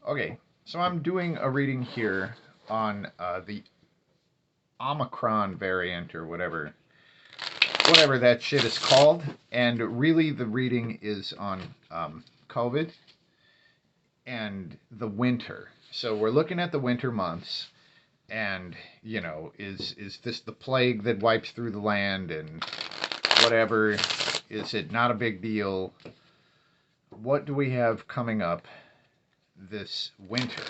Okay, so I'm doing a reading here on the Omicron variant or whatever that shit is called, and really the reading is on COVID and the winter. So we're looking at the winter months, and is this the plague that wipes through the land and whatever? Is it not a big deal? What do we have coming up this winter?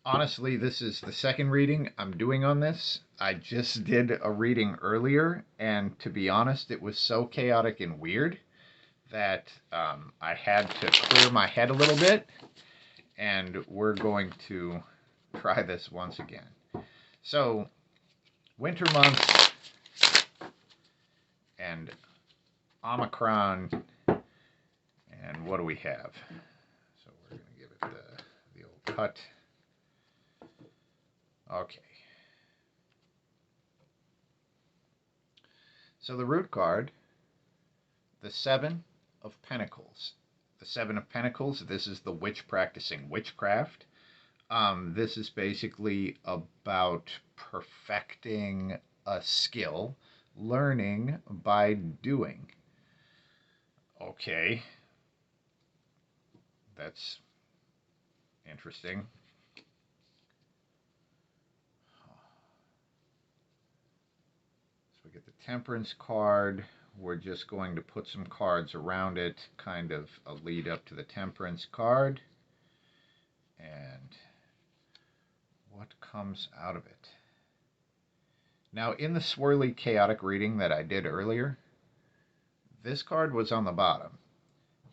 Honestly, this is the second reading I'm doing on this. I just did a reading earlier, and to be honest, it was so chaotic and weird that I had to clear my head a little bit, and we're going to try this once again. So, winter months and Omicron, and what do we have? So we're going to give it the old cut. Okay. So the root card, the Seven of Pentacles. The Seven of Pentacles, this is the witch practicing witchcraft. This is basically about perfecting a skill, learning by doing. Okay. That's interesting. So we get the Temperance card. We're just going to put some cards around it, kind of a lead up to the Temperance card. And what comes out of it? Now, in the swirly, chaotic reading that I did earlier, this card was on the bottom.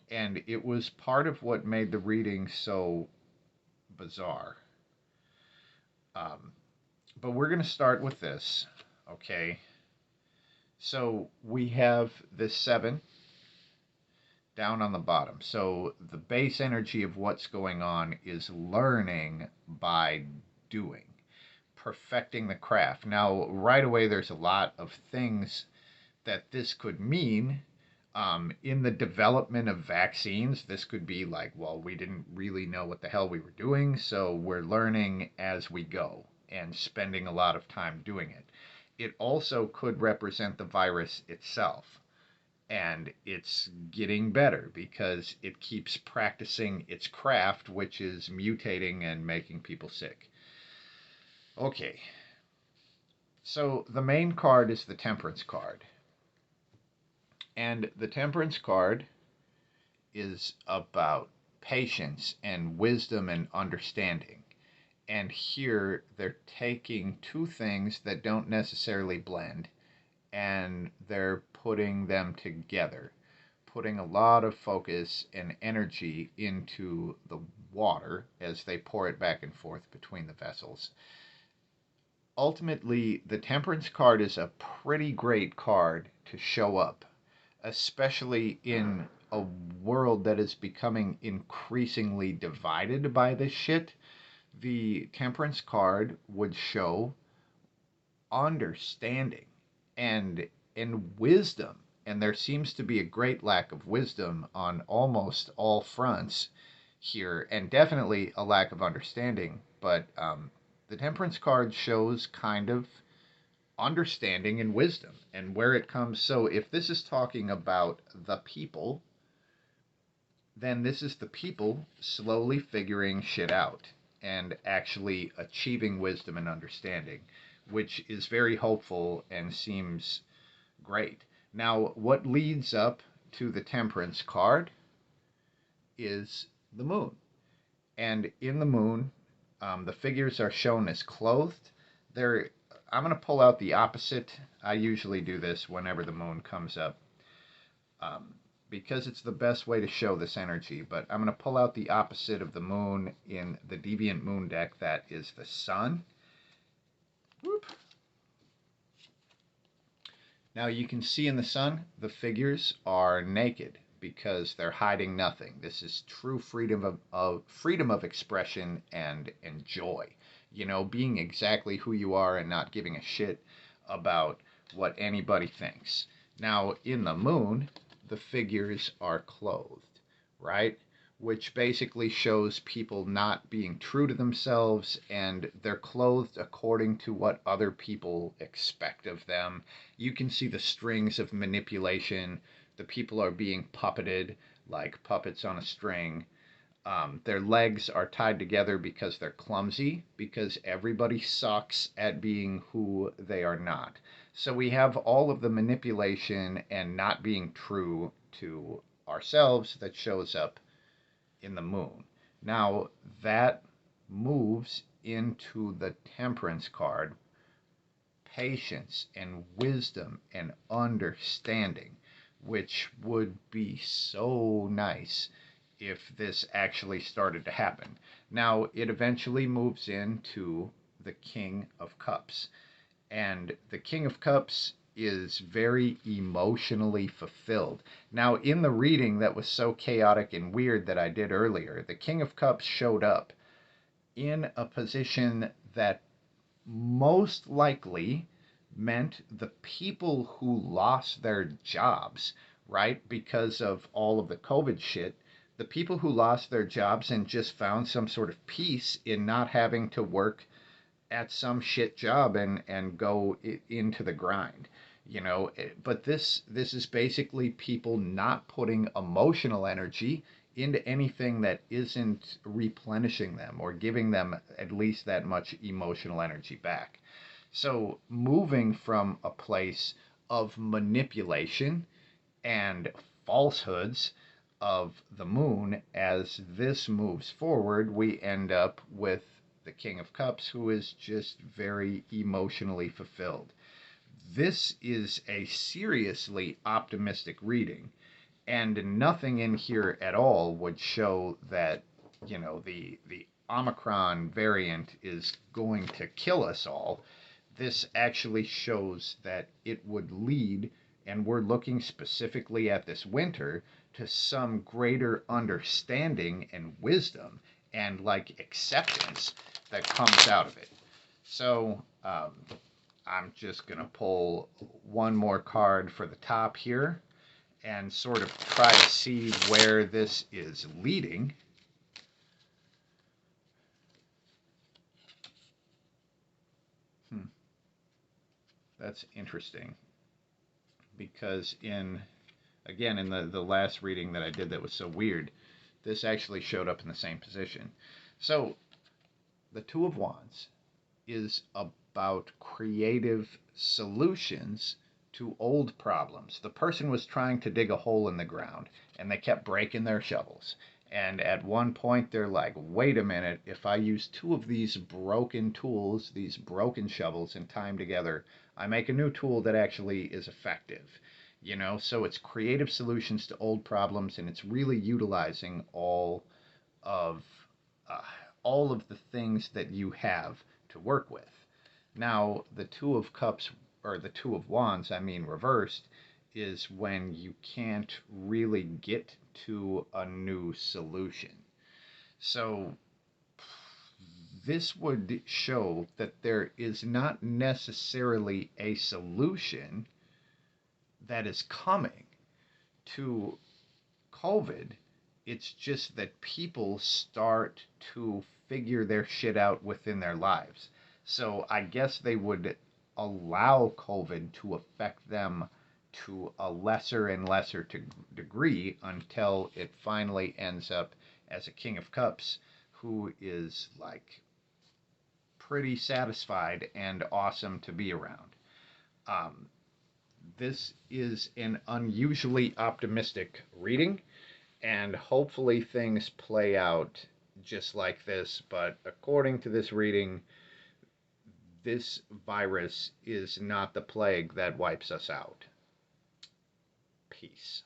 And it was part of what made the reading so bizarre. But we're going to start with this, okay? So we have this 7 down on the bottom. So the base energy of what's going on is learning by doing, perfecting the craft. Now, right away, there's a lot of things that this could mean. In the development of vaccines, this could be like, well, we didn't really know what the hell we were doing, so we're learning as we go and spending a lot of time doing it. It also could represent the virus itself, and it's getting better because it keeps practicing its craft, which is mutating and making people sick. Okay, so the main card is the Temperance card. And the Temperance card is about patience and wisdom and understanding. And here they're taking two things that don't necessarily blend, and they're putting them together, putting a lot of focus and energy into the water as they pour it back and forth between the vessels. Ultimately, the Temperance card is a pretty great card to show up, especially in a world that is becoming increasingly divided by this shit. The Temperance card would show understanding and wisdom, and there seems to be a great lack of wisdom on almost all fronts here, and definitely a lack of understanding. But the Temperance card shows kind of understanding and wisdom and where it comes. So if this is talking about the people, then this is the people slowly figuring shit out and actually achieving wisdom and understanding, which is very hopeful and seems great. Now, what leads up to the Temperance card is the moon. And in the moon, the figures are shown as clothed. I'm going to pull out the opposite. I usually do this whenever the moon comes up because it's the best way to show this energy. But I'm going to pull out the opposite of the moon in the Deviant moon deck. That is the sun. Whoop. Now you can see in the sun, the figures are naked because they're hiding nothing. This is true freedom of expression and joy. You know, being exactly who you are and not giving a shit about what anybody thinks. Now, in the moon, the figures are clothed, right? Which basically shows people not being true to themselves, and they're clothed according to what other people expect of them. You can see the strings of manipulation. The people are being puppeted like puppets on a string. Their legs are tied together because they're clumsy, because everybody sucks at being who they are not. So we have all of the manipulation and not being true to ourselves that shows up in the moon. Now, that moves into the Temperance card, patience and wisdom and understanding, which would be so nice if this actually started to happen. Now, it eventually moves into the King of Cups. And the King of Cups is very emotionally fulfilled. Now, in the reading that was so chaotic and weird that I did earlier, the King of Cups showed up in a position that most likely meant the people who lost their jobs, right, because of all of the COVID shit, the people who lost their jobs and just found some sort of peace in not having to work at some shit job and go into the grind, but this is basically people not putting emotional energy into anything that isn't replenishing them or giving them at least that much emotional energy back. So moving from a place of manipulation and falsehoods of the moon, as this moves forward, we end up with the King of Cups, who is just very emotionally fulfilled. This is a seriously optimistic reading, and nothing in here at all would show that, the Omicron variant is going to kill us all. This actually shows that it would lead, and we're looking specifically at this winter, to some greater understanding and wisdom and like acceptance that comes out of it. So I'm just going to pull one more card for the top here and sort of try to see where this is leading. That's interesting, because in the last reading that I did that was so weird, this actually showed up in the same position. So the Two of Wands is about creative solutions to old problems. The person was trying to dig a hole in the ground and they kept breaking their shovels. And at one point they're like, wait a minute, if I use two of these broken tools, these broken shovels, and tie them together, I make a new tool that actually is effective. So it's creative solutions to old problems, and it's really utilizing of uh, all of the things that you have to work with. Now, the Two of Cups, or the Two of Wands, I mean reversed, is when you can't really get to a new solution. So this would show that there is not necessarily a solution that is coming to COVID. It's just that people start to figure their shit out within their lives. So I guess they would allow COVID to affect them to a lesser and lesser degree until it finally ends up as a King of Cups who is like pretty satisfied and awesome to be around. This is an unusually optimistic reading, and hopefully things play out just like this. But according to this reading, this virus is not the plague that wipes us out. Peace.